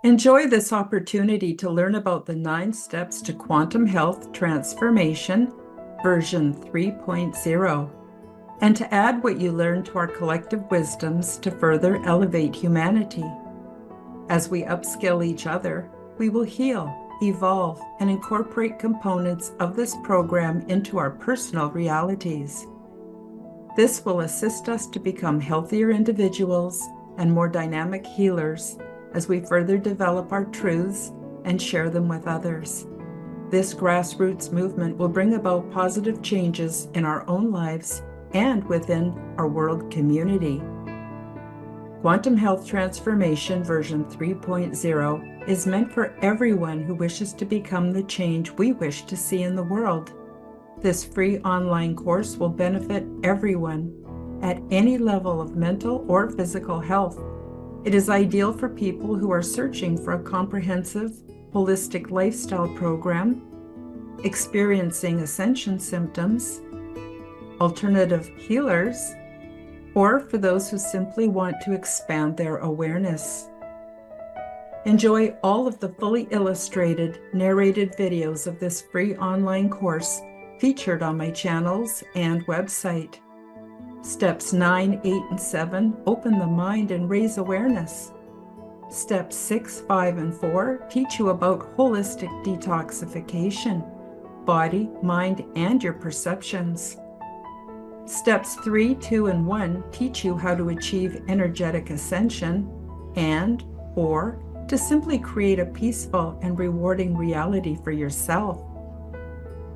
Enjoy this opportunity to learn about the 9 steps to quantum health transformation, version 3.0, and to add what you learn to our collective wisdoms to further elevate humanity. As we upskill each other, we will heal, evolve, and incorporate components of this program into our personal realities. This will assist us to become healthier individuals and more dynamic healers as we further develop our truths and share them with others. This grassroots movement will bring about positive changes in our own lives and within our world community. Quantum Health Transformation version 3.0 is meant for everyone who wishes to become the change we wish to see in the world. This free online course will benefit everyone at any level of mental or physical health. It is ideal for people who are searching for a comprehensive, holistic lifestyle program, experiencing ascension symptoms, alternative healers, or for those who simply want to expand their awareness. Enjoy all of the fully illustrated, narrated videos of this free online course featured on my channels and website. Steps 9, 8, and 7 open the mind and raise awareness. Steps 6, 5, and 4 teach you about holistic detoxification, body, mind, and your perceptions. Steps 3, 2, and 1 teach you how to achieve energetic ascension or to simply create a peaceful and rewarding reality for yourself.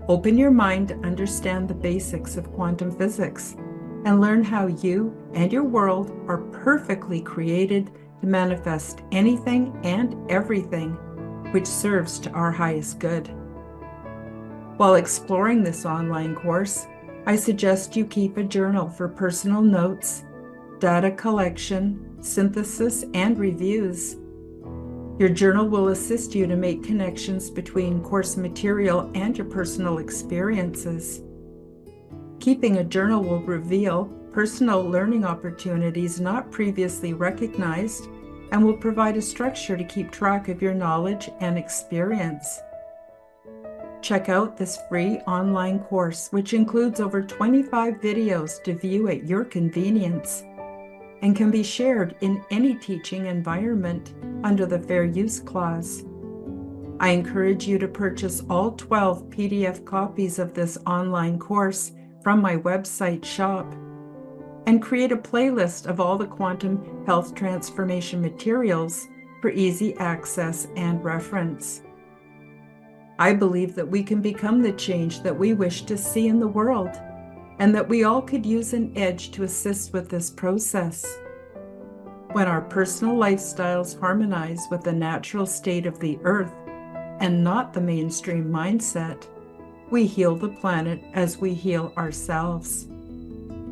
Open your mind to understand the basics of quantum physics and learn how you and your world are perfectly created to manifest anything and everything which serves to our highest good. While exploring this online course, I suggest you keep a journal for personal notes, data collection, synthesis, and reviews. Your journal will assist you to make connections between course material and your personal experiences. Keeping a journal will reveal personal learning opportunities not previously recognized and will provide a structure to keep track of your knowledge and experience. Check out this free online course, which includes over 25 videos to view at your convenience and can be shared in any teaching environment under the Fair Use Clause. I encourage you to purchase all 12 PDF copies of this online course from my website shop and create a playlist of all the quantum health transformation materials for easy access and reference. I believe that we can become the change that we wish to see in the world, and that we all could use an edge to assist with this process. When our personal lifestyles harmonize with the natural state of the earth and not the mainstream mindset, we heal the planet as we heal ourselves.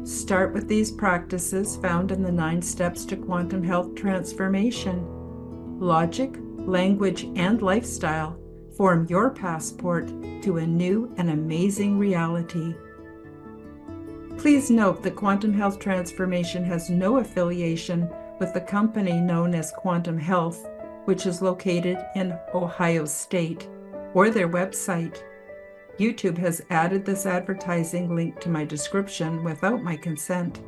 Start with these practices found in the 9 steps to quantum health transformation. Logic, language, and lifestyle form your passport to a new and amazing reality. Please note that Quantum Health Transformation has no affiliation with the company known as Quantum Health, which is located in Ohio State, or their website. YouTube has added this advertising link to my description without my consent.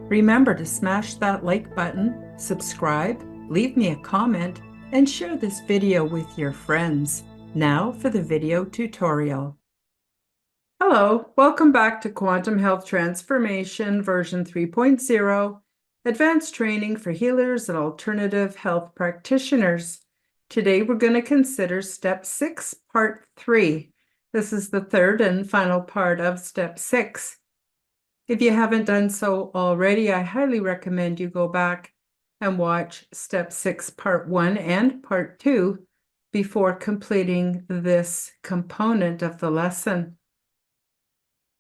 Remember to smash that like button, subscribe, leave me a comment, and share this video with your friends. Now for the video tutorial. Hello, welcome back to Quantum Health Transformation version 3.0, Advanced Training for Healers and Alternative Health Practitioners. Today we're going to consider Step 6, Part 3. This is the third and final part of Step 6. If you haven't done so already, I highly recommend you go back and watch Step 6, Part 1 and Part 2 before completing this component of the lesson.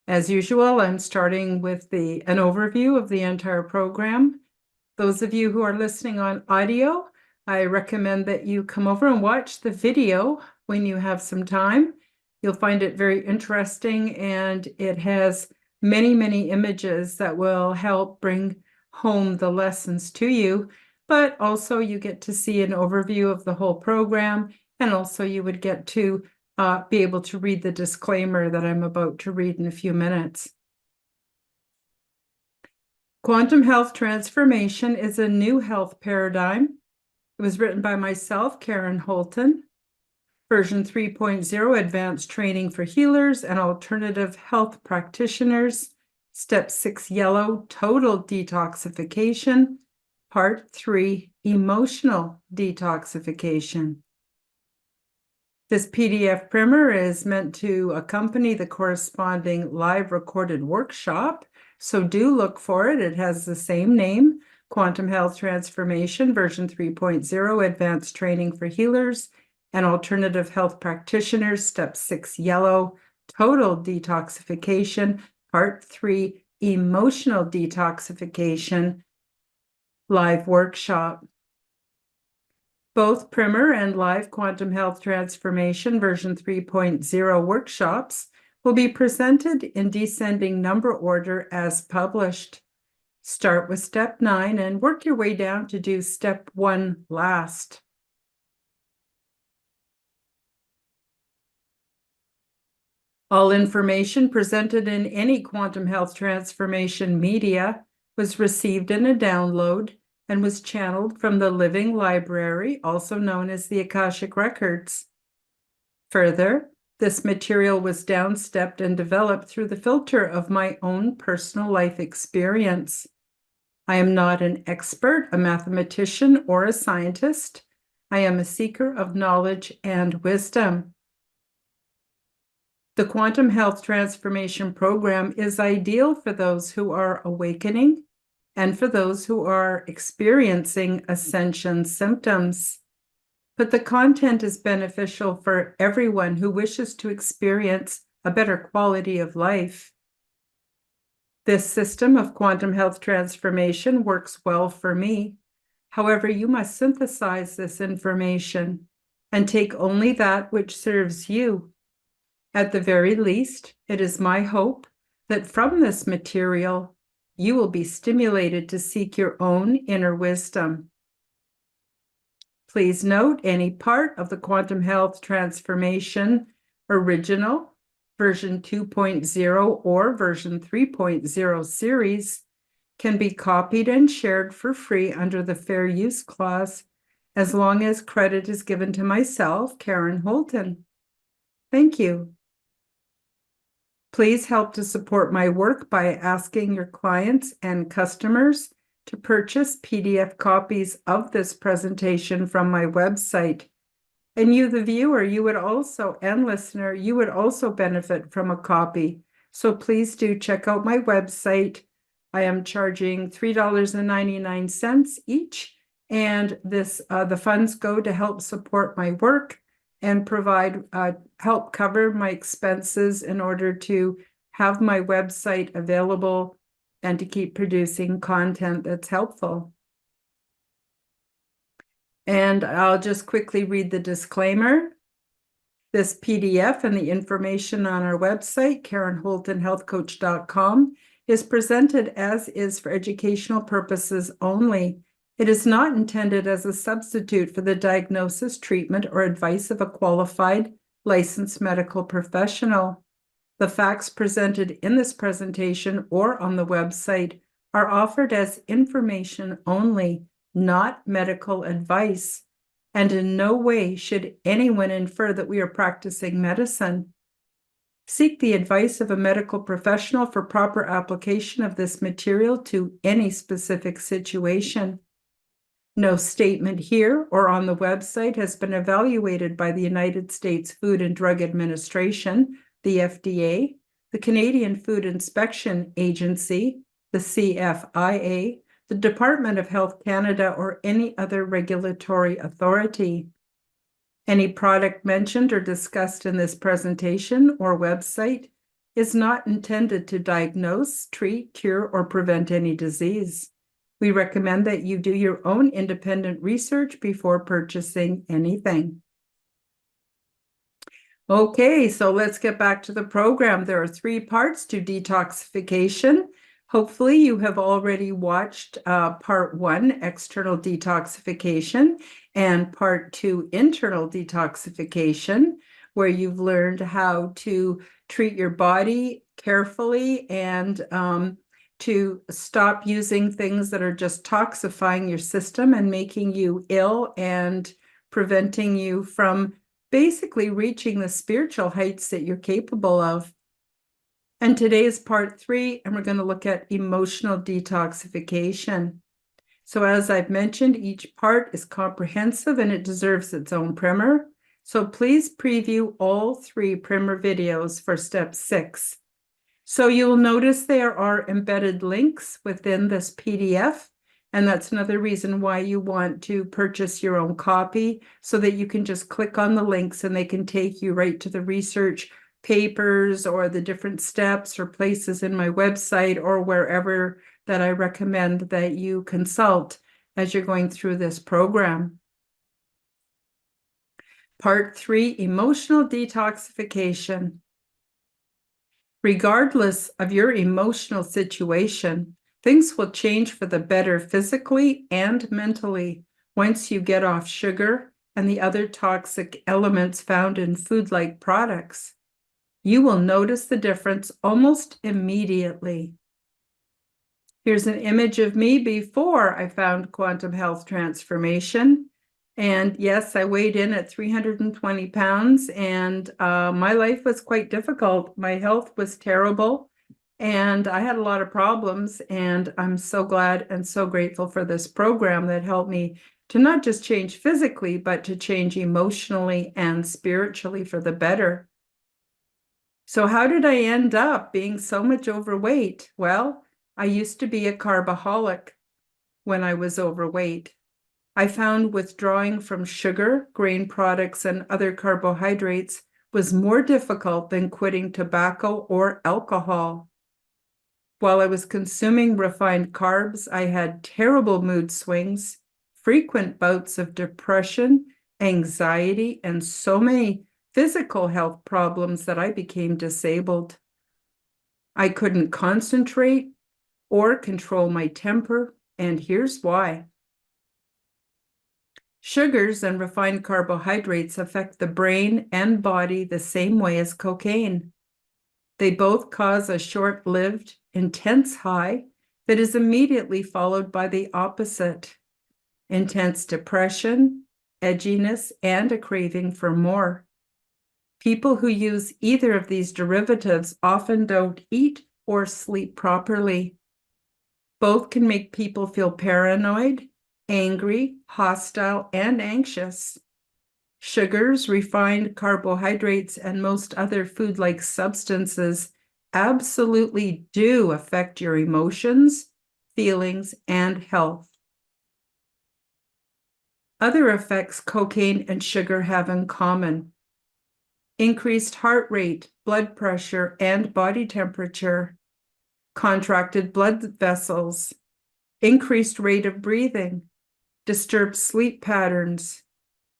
As usual, I'm starting with an overview of the entire program. Those of you who are listening on audio, I recommend that you come over and watch the video when you have some time. You'll find it very interesting, and it has many, many images that will help bring home the lessons to you. but also you get to see an overview of the whole program, and also you would get to be able to read the disclaimer that I'm about to read in a few minutes. Quantum Health Transformation is a new health paradigm. It was written by myself, Karen Holton. Version 3.0, Advanced Training for Healers and Alternative Health Practitioners. Step 6, Yellow, Total Detoxification. Part 3, Emotional Detoxification. This PDF primer is meant to accompany the corresponding live recorded workshop, so do look for it. It has the same name, Quantum Health Transformation, version 3.0, Advanced Training for Healers and Alternative Health Practitioners, Step 6, Yellow, Total Detoxification, Part 3, Emotional Detoxification, live workshop. Both primer and live Quantum Health Transformation version 3.0 workshops will be presented in descending number order as published. Start with step 9 and work your way down to do step 1 last. All information presented in any Quantum Health Transformation media was received in a download and was channeled from the Living Library, also known as the Akashic Records. Further, this material was downstepped and developed through the filter of my own personal life experience. I am not an expert, a mathematician, or a scientist. I am a seeker of knowledge and wisdom. The Quantum Health Transformation Program is ideal for those who are awakening and for those who are experiencing ascension symptoms. But the content is beneficial for everyone who wishes to experience a better quality of life. This system of quantum health transformation works well for me. However, you must synthesize this information and take only that which serves you. At the very least, it is my hope that from this material, you will be stimulated to seek your own inner wisdom. Please note any part of the Quantum Health Transformation Original, version 2.0 or version 3.0 series can be copied and shared for free under the Fair Use Clause, as long as credit is given to myself, Karen Holton. Thank you. Please help to support my work by asking your clients and customers to purchase PDF copies of this presentation from my website. And you, the viewer, and listener, you would also benefit from a copy. So please do check out my website. I am charging $3.99 each, and the funds go to help support my work and provide help cover my expenses in order to have my website available and to keep producing content that's helpful. And I'll just quickly read the disclaimer. This PDF and the information on our website, KarenHoltonHealthCoach.com, is presented as is for educational purposes only. It is not intended as a substitute for the diagnosis, treatment, or advice of a qualified, licensed medical professional. The facts presented in this presentation or on the website are offered as information only, not medical advice, and in no way should anyone infer that we are practicing medicine. Seek the advice of a medical professional for proper application of this material to any specific situation. No statement here or on the website has been evaluated by the United States Food and Drug Administration, the FDA, the Canadian Food Inspection Agency, the CFIA, the Department of Health Canada, or any other regulatory authority. Any product mentioned or discussed in this presentation or website is not intended to diagnose, treat, cure, or prevent any disease. We recommend that you do your own independent research before purchasing anything. Okay, so let's get back to the program. There are 3 parts to detoxification. Hopefully you have already watched part 1, external detoxification, and part 2, internal detoxification, where you've learned how to treat your body carefully and to stop using things that are just toxifying your system and making you ill and preventing you from basically reaching the spiritual heights that you're capable of. And today is part 3, and we're going to look at emotional detoxification. So as I've mentioned, each part is comprehensive and it deserves its own primer. So please preview all 3 primer videos for step 6. So you'll notice there are embedded links within this PDF, and that's another reason why you want to purchase your own copy, so that you can just click on the links and they can take you right to the research papers or the different steps or places in my website or wherever that I recommend that you consult as you're going through this program. Part 3, emotional detoxification. Regardless of your emotional situation, things will change for the better physically and mentally once you get off sugar and the other toxic elements found in food-like products. You will notice the difference almost immediately. Here's an image of me before I found Quantum Health Transformation. And yes, I weighed in at 320 pounds, and my life was quite difficult. My health was terrible, and I had a lot of problems. And I'm so glad and so grateful for this program that helped me to not just change physically, but to change emotionally and spiritually for the better. So how did I end up being so much overweight? Well, I used to be a carboholic when I was overweight. I found withdrawing from sugar, grain products, and other carbohydrates was more difficult than quitting tobacco or alcohol. While I was consuming refined carbs, I had terrible mood swings, frequent bouts of depression, anxiety, and so many physical health problems that I became disabled. I couldn't concentrate or control my temper, and here's why. Sugars and refined carbohydrates affect the brain and body the same way as cocaine. They both cause a short-lived, intense high that is immediately followed by the opposite: intense depression, edginess, and a craving for more. People who use either of these derivatives often don't eat or sleep properly. Both can make people feel paranoid, angry, hostile, and anxious. Sugars, refined carbohydrates, and most other food-like substances absolutely do affect your emotions, feelings, and health. Other effects cocaine and sugar have in common: increased heart rate, blood pressure, and body temperature, contracted blood vessels, increased rate of breathing, disturbed sleep patterns,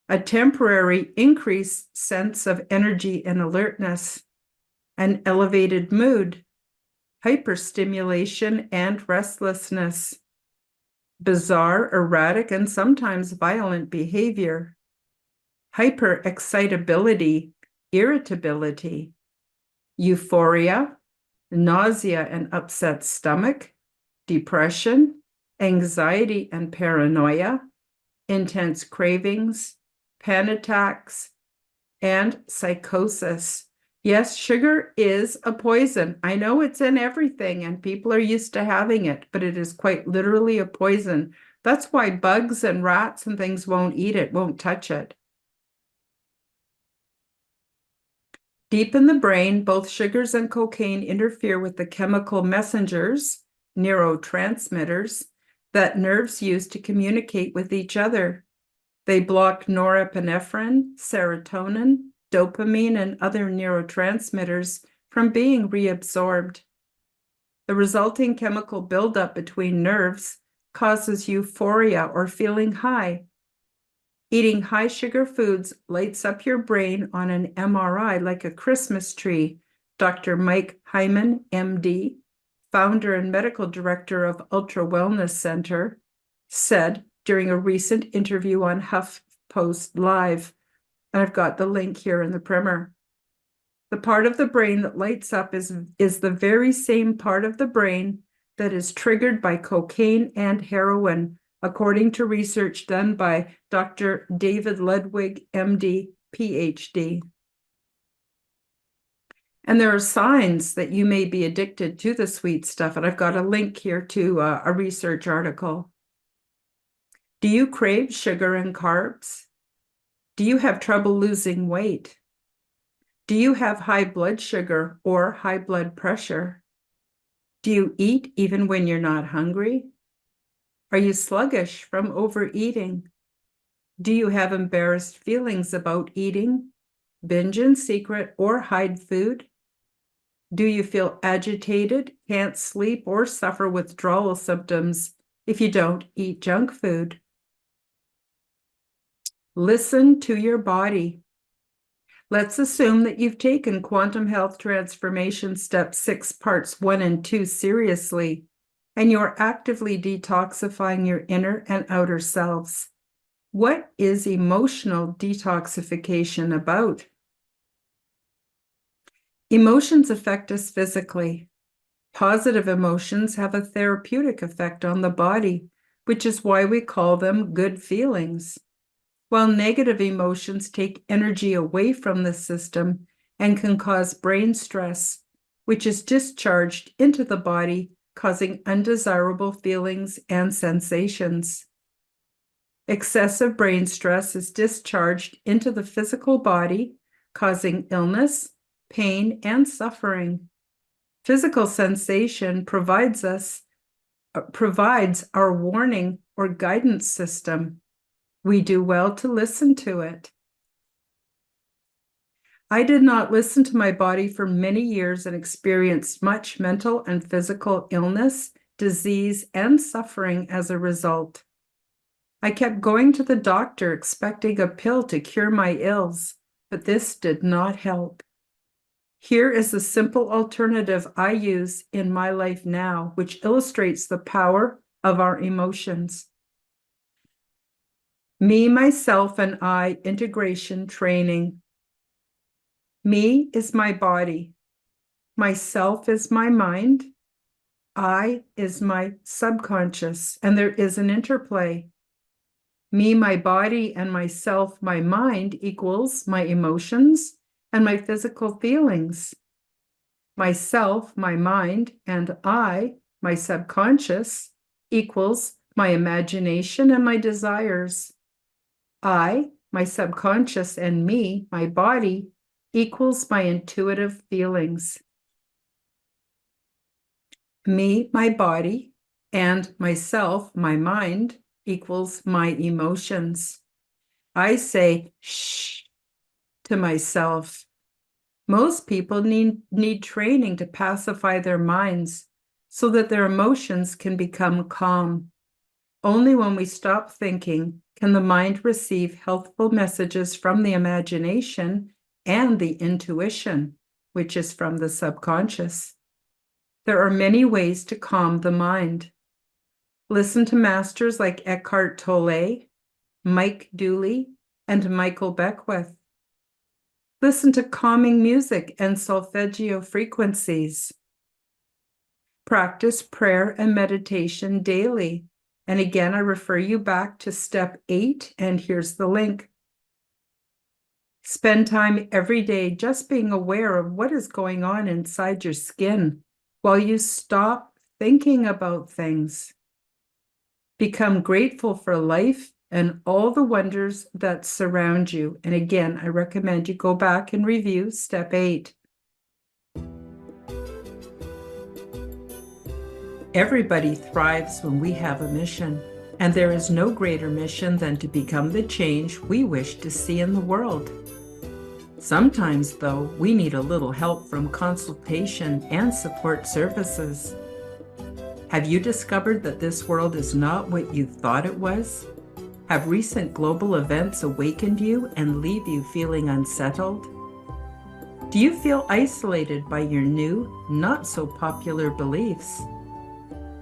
a temporary increased sense of energy and alertness, an elevated mood, hyperstimulation and restlessness, bizarre, erratic, and sometimes violent behavior, hyperexcitability, irritability, euphoria, nausea and upset stomach, depression, anxiety and paranoia, intense cravings, panic attacks, and psychosis. Yes, sugar is a poison. I know it's in everything and people are used to having it, but it is quite literally a poison. That's why bugs and rats and things won't eat it, won't touch it. Deep in the brain, both sugars and cocaine interfere with the chemical messengers, neurotransmitters, that nerves use to communicate with each other. They block norepinephrine, serotonin, dopamine, and other neurotransmitters from being reabsorbed. The resulting chemical buildup between nerves causes euphoria or feeling high. Eating high sugar foods lights up your brain on an MRI like a Christmas tree, Dr. Mike Hyman, MD, founder and medical director of Ultra Wellness Center, said during a recent interview on HuffPost Live, and I've got the link here in the primer. The part of the brain that lights up is the very same part of the brain that is triggered by cocaine and heroin, according to research done by Dr. David Ludwig, MD, PhD. And there are signs that you may be addicted to the sweet stuff, and I've got a link here to a research article. Do you crave sugar and carbs? Do you have trouble losing weight? Do you have high blood sugar or high blood pressure? Do you eat even when you're not hungry? Are you sluggish from overeating? Do you have embarrassed feelings about eating, binge in secret, or hide food? Do you feel agitated, can't sleep, or suffer withdrawal symptoms if you don't eat junk food? Listen to your body. Let's assume that you've taken Quantum Health Transformation Step 6 Parts 1 and 2 seriously, and you're actively detoxifying your inner and outer selves. What is emotional detoxification about? Emotions affect us physically. Positive emotions have a therapeutic effect on the body, which is why we call them good feelings, while negative emotions take energy away from the system and can cause brain stress, which is discharged into the body, causing undesirable feelings and sensations. Excessive brain stress is discharged into the physical body, causing illness, pain, and suffering. Physical sensation provides our warning or guidance system. We do well to listen to it. I did not listen to my body for many years and experienced much mental and physical illness, disease, and suffering as a result. I kept going to the doctor expecting a pill to cure my ills, but this did not help. Here is a simple alternative I use in my life now, which illustrates the power of our emotions. Me, myself, and I integration training. Me is my body. Myself is my mind. I is my subconscious, and there is an interplay. Me, my body, and myself, my mind equals my emotions and my physical feelings. Myself, my mind, and I, my subconscious, equals my imagination and my desires. I, my subconscious, and me, my body, equals my intuitive feelings. Me, my body, and myself, my mind, equals my emotions. I say shh to myself. Most people need training to pacify their minds so that their emotions can become calm. Only when we stop thinking can the mind receive healthful messages from the imagination and the intuition, which is from the subconscious. There are many ways to calm the mind. Listen to masters like Eckhart Tolle, Mike Dooley, and Michael Beckwith. Listen to calming music and solfeggio frequencies. Practice prayer and meditation daily. And again, I refer you back to step 8, and here's the link. Spend time every day just being aware of what is going on inside your skin while you stop thinking about things. Become grateful for life and all the wonders that surround you. And again, I recommend you go back and review step 8. Everybody thrives when we have a mission, and there is no greater mission than to become the change we wish to see in the world. Sometimes, though, we need a little help from consultation and support services. Have you discovered that this world is not what you thought it was? Have recent global events awakened you and leave you feeling unsettled? Do you feel isolated by your new, not so popular beliefs?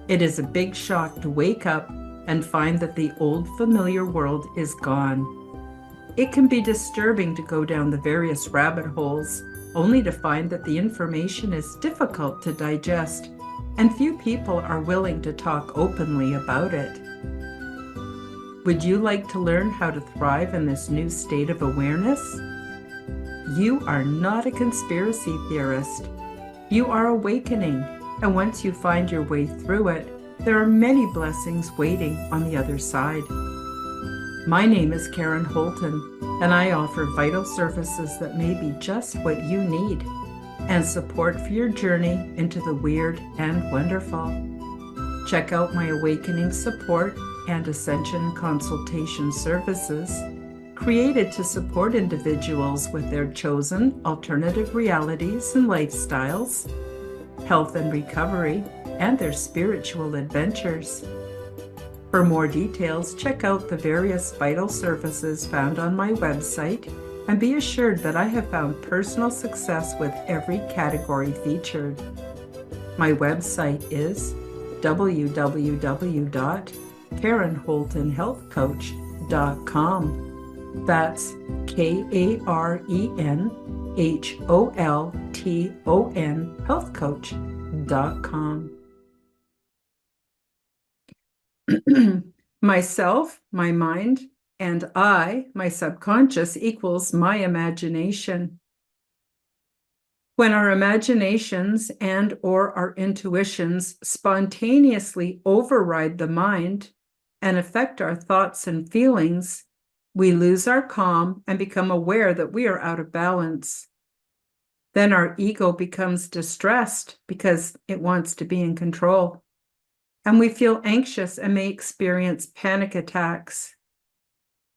It is a big shock to wake up and find that the old familiar world is gone. It can be disturbing to go down the various rabbit holes only to find that the information is difficult to digest and few people are willing to talk openly about it. Would you like to learn how to thrive in this new state of awareness? You are not a conspiracy theorist. You are awakening, and once you find your way through it, there are many blessings waiting on the other side. My name is Karen Holton, and I offer vital services that may be just what you need, and support for your journey into the weird and wonderful. Check out my awakening support and ascension consultation services, created to support individuals with their chosen alternative realities and lifestyles, health and recovery, and their spiritual adventures. For more details, check out the various vital services found on my website and be assured that I have found personal success with every category featured. My website is www.KarenHoltonHealthCoach.com. That's KarenHolton Healthcoach.com. Myself, my mind, and I, my subconscious, equals my imagination. When our imaginations and or our intuitions spontaneously override the mind and affect our thoughts and feelings, we lose our calm and become aware that we are out of balance. Then our ego becomes distressed because it wants to be in control. And we feel anxious and may experience panic attacks.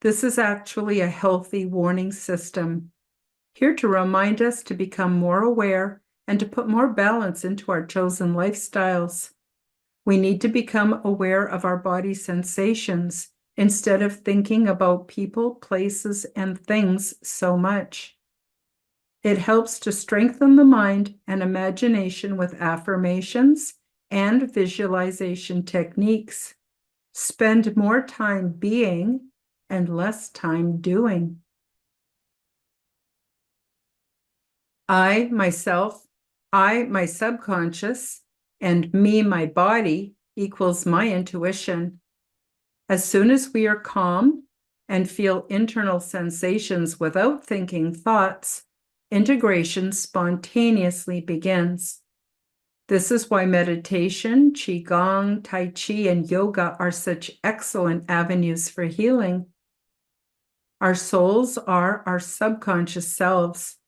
This is actually a healthy warning system, here to remind us to become more aware and to put more balance into our chosen lifestyles. We need to become aware of our body sensations instead of thinking about people, places, and things so much. It helps to strengthen the mind and imagination with affirmations and visualization techniques. Spend more time being and less time doing. I, myself, I, my subconscious, and me, my body, equals my intuition. As soon as we are calm and feel internal sensations without thinking thoughts, integration spontaneously begins. This is why meditation, qigong, tai chi, and yoga are such excellent avenues for healing. Our souls are our subconscious selves,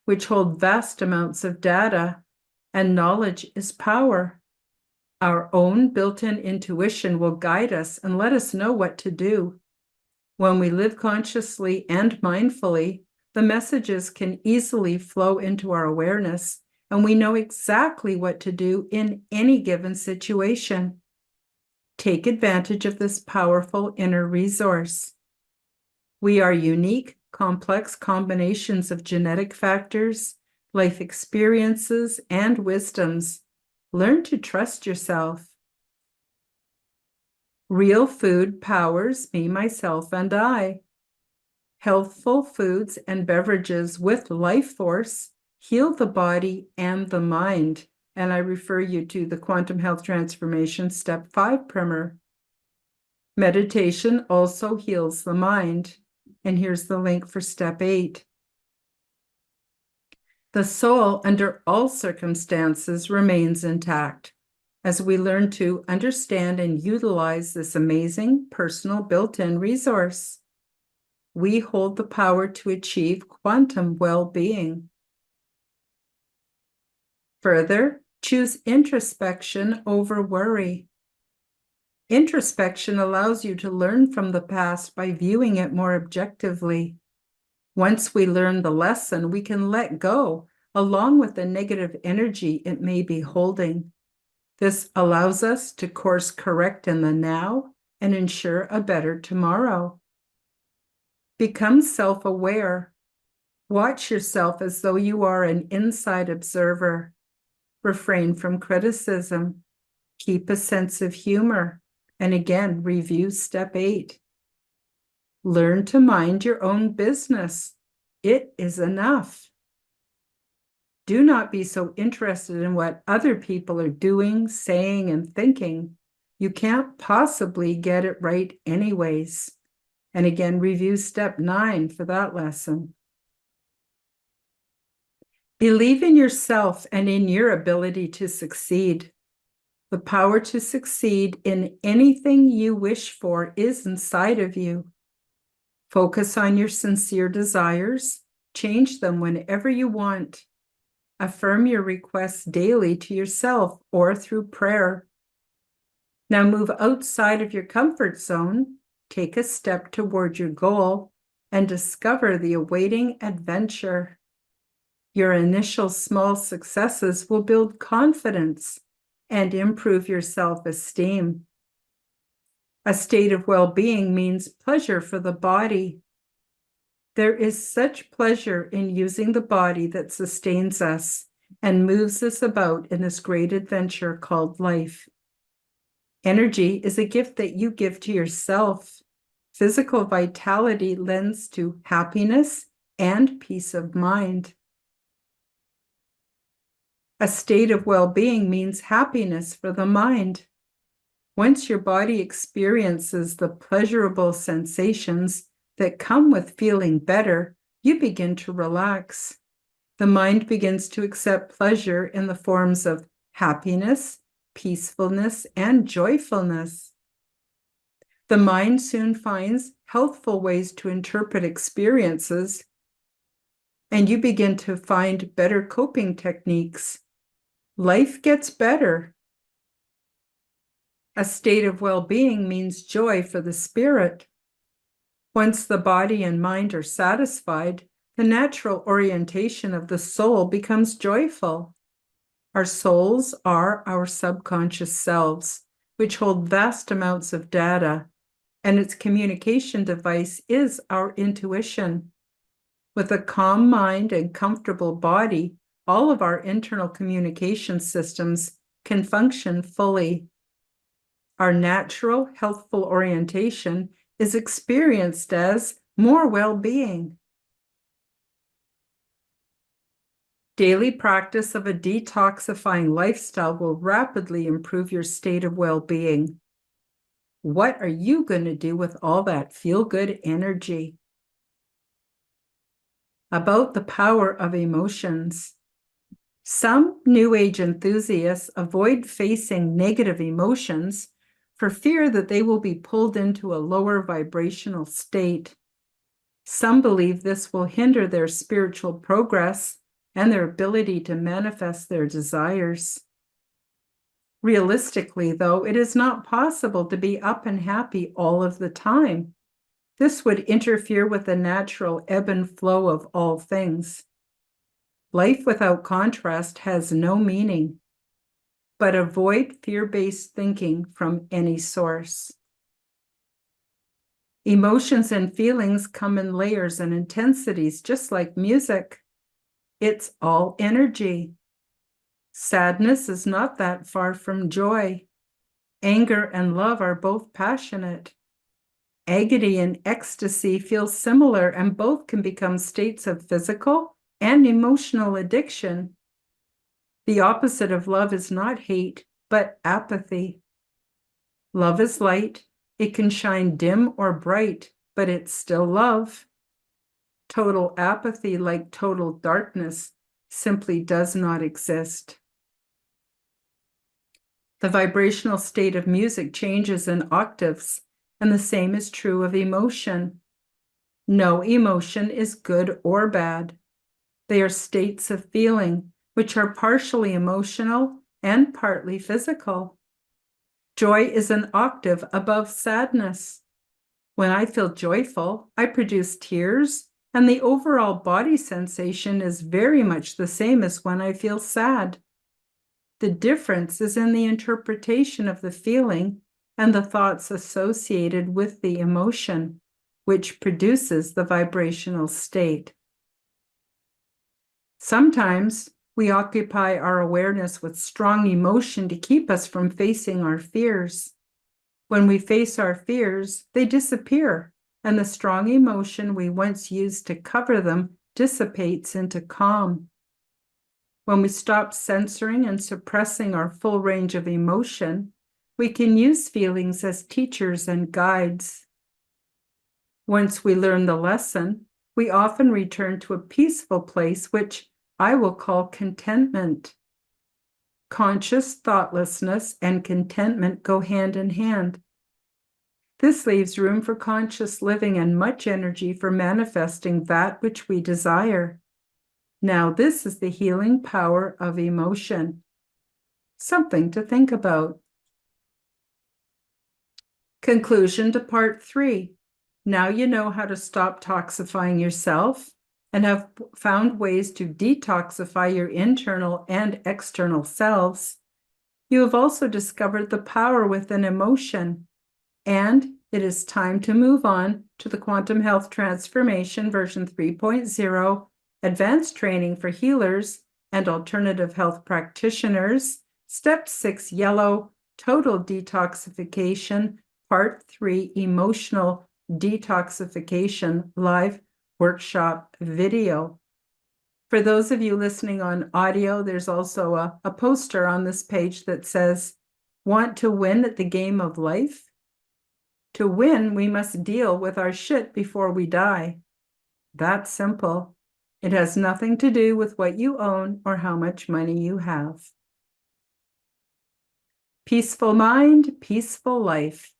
which hold vast amounts of data, and knowledge is power. Our own built-in intuition will guide us and let us know what to do. When we live consciously and mindfully, the messages can easily flow into our awareness, and we know exactly what to do in any given situation. Take advantage of this powerful inner resource. We are unique, complex combinations of genetic factors, life experiences, and wisdoms. Learn to trust yourself. Real food powers me, myself, and I. Healthful foods and beverages with life force heal the body and the mind. And I refer you to the Quantum Health Transformation Step 5 primer. Meditation also heals the mind. And here's the link for Step 8. The soul, under all circumstances, remains intact as we learn to understand and utilize this amazing personal built-in resource. We hold the power to achieve quantum well-being. Further, choose introspection over worry. Introspection allows you to learn from the past by viewing it more objectively. Once we learn the lesson, we can let go, along with the negative energy it may be holding. This allows us to course correct in the now and ensure a better tomorrow. Become self-aware. Watch yourself as though you are an inside observer. Refrain from criticism. Keep a sense of humor. And again, review step 8. Learn to mind your own business. It is enough. Do not be so interested in what other people are doing, saying, and thinking. You can't possibly get it right anyways. And again, review step 9 for that lesson. Believe in yourself and in your ability to succeed. The power to succeed in anything you wish for is inside of you. Focus on your sincere desires. Change them whenever you want. Affirm your requests daily to yourself or through prayer. Now move outside of your comfort zone, take a step toward your goal, and discover the awaiting adventure. Your initial small successes will build confidence and improve your self-esteem. A state of well-being means pleasure for the body. There is such pleasure in using the body that sustains us and moves us about in this great adventure called life. Energy is a gift that you give to yourself. Physical vitality lends to happiness and peace of mind. A state of well-being means happiness for the mind. Once your body experiences the pleasurable sensations that come with feeling better, you begin to relax. The mind begins to accept pleasure in the forms of happiness, peacefulness, and joyfulness. The mind soon finds healthful ways to interpret experiences, and you begin to find better coping techniques. Life gets better. A state of well-being means joy for the spirit. Once the body and mind are satisfied, the natural orientation of the soul becomes joyful. Our souls are our subconscious selves, which hold vast amounts of data, and its communication device is our intuition. With a calm mind and comfortable body, all of our internal communication systems can function fully. Our natural, healthful orientation is experienced as more well-being. Daily practice of a detoxifying lifestyle will rapidly improve your state of well-being. What are you going to do with all that feel-good energy? About the power of emotions. Some New Age enthusiasts avoid facing negative emotions for fear that they will be pulled into a lower vibrational state. Some believe this will hinder their spiritual progress and their ability to manifest their desires. Realistically, though, it is not possible to be up and happy all of the time. This would interfere with the natural ebb and flow of all things. Life without contrast has no meaning, but avoid fear-based thinking from any source. Emotions and feelings come in layers and intensities, just like music. It's all energy. Sadness is not that far from joy. Anger and love are both passionate. Agony and ecstasy feel similar, and both can become states of physical and emotional addiction. The opposite of love is not hate, but apathy. Love is light. It can shine dim or bright, but it's still love. Total apathy, like total darkness, simply does not exist. The vibrational state of music changes in octaves, and the same is true of emotion. No emotion is good or bad. They are states of feeling, which are partially emotional and partly physical. Joy is an octave above sadness. When I feel joyful, I produce tears, and the overall body sensation is very much the same as when I feel sad. The difference is in the interpretation of the feeling and the thoughts associated with the emotion, which produces the vibrational state. Sometimes we occupy our awareness with strong emotion to keep us from facing our fears. When we face our fears, they disappear, and the strong emotion we once used to cover them dissipates into calm. When we stop censoring and suppressing our full range of emotion, we can use feelings as teachers and guides. Once we learn the lesson, we often return to a peaceful place, which I will call contentment. Conscious thoughtlessness and contentment go hand in hand. This leaves room for conscious living and much energy for manifesting that which we desire. Now, this is the healing power of emotion. Something to think about. Conclusion to part 3. Now you know how to stop toxifying yourself and have found ways to detoxify your internal and external selves. You have also discovered the power within emotion, and it is time to move on to the Quantum Health Transformation version 3.0 Advanced Training for Healers and Alternative Health Practitioners, Step 6 Yellow, Total Detoxification, Part 3 Emotional Detoxification live workshop video. For those of you listening on audio, there's also a poster on this page that says, "Want to win at the game of life? To win, we must deal with our shit before we die." That's simple. It has nothing to do with what you own or how much money you have. Peaceful mind, peaceful life.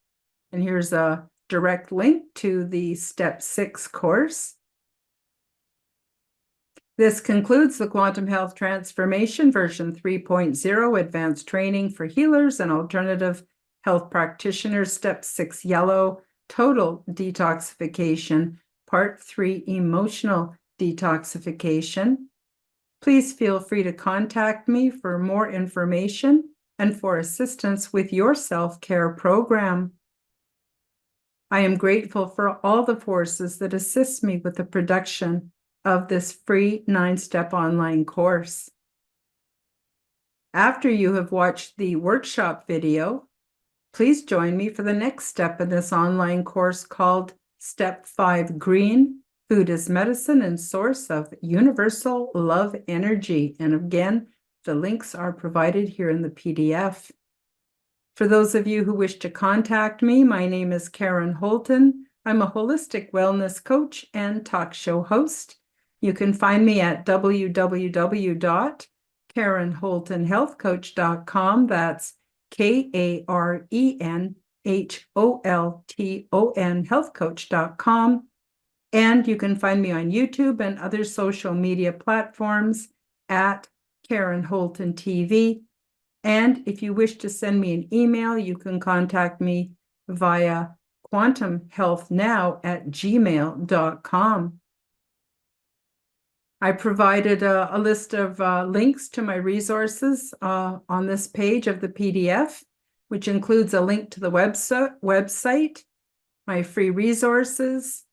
And here's a direct link to the Step 6 course. This concludes the Quantum Health Transformation version 3.0 Advanced Training for Healers and Alternative Health Practitioners, Step 6 Yellow, Total Detoxification, Part 3 Emotional Detoxification. Please feel free to contact me for more information and for assistance with your self-care program. I am grateful for all the forces that assist me with the production of this free 9-step online course. After you have watched the workshop video, please join me for the next step in this online course called Step 5 Green, Food is Medicine and Source of Universal Love Energy. And again, the links are provided here in the PDF. For those of you who wish to contact me, my name is Karen Holton. I'm a holistic wellness coach and talk show host. You can find me at www.KarenHoltonHealthCoach.com. That's KarenHolton healthcoach.com. And you can find me on YouTube and other social media platforms at Karen Holton TV. And if you wish to send me an email, you can contact me via quantumhealthnow@gmail.com. I provided a list of links to my resources on this page of the PDF, which includes a link to the website, my free resources,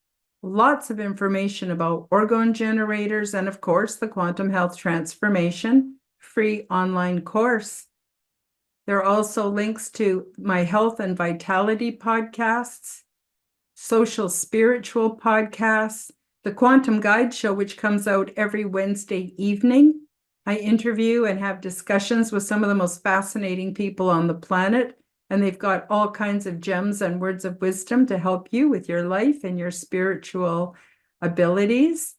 lots of information about orgone generators, and of course, the Quantum Health Transformation free online course. There are also links to my health and vitality podcasts, social spiritual podcasts, the Quantum Guide Show, which comes out every Wednesday evening. I interview and have discussions with some of the most fascinating people on the planet, and they've got all kinds of gems and words of wisdom to help you with your life and your spiritual abilities.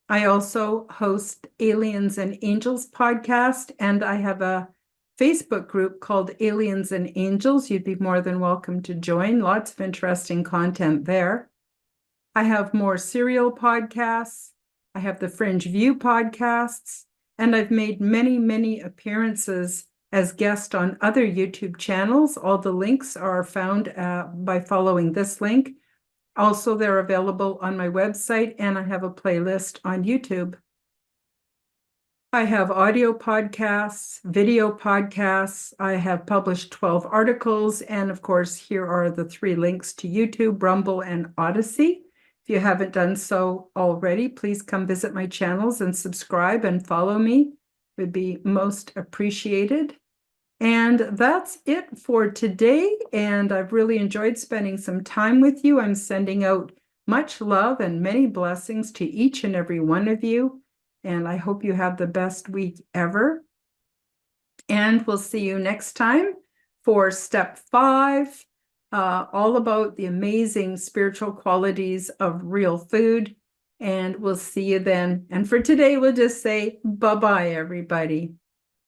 I also host Aliens and Angels podcast, and I have a Facebook group called Aliens and Angels. You'd be more than welcome to join. Lots of interesting content there. I have more serial podcasts. I have the Fringe View podcasts, and I've made many, many appearances as guest on other YouTube channels. All the links are found by following this link. Also, they're available on my website, and I have a playlist on YouTube. I have audio podcasts, video podcasts. I have published 12 articles. And of course, here are the 3 links to YouTube, Rumble, and Odyssey. If you haven't done so already, please come visit my channels and subscribe and follow me. It would be most appreciated. And that's it for today. And I've really enjoyed spending some time with you. I'm sending out much love and many blessings to each and every one of you. And I hope you have the best week ever. And we'll see you next time for step 5, all about the amazing spiritual qualities of real food. And we'll see you then. And for today, we'll just say bye-bye, everybody.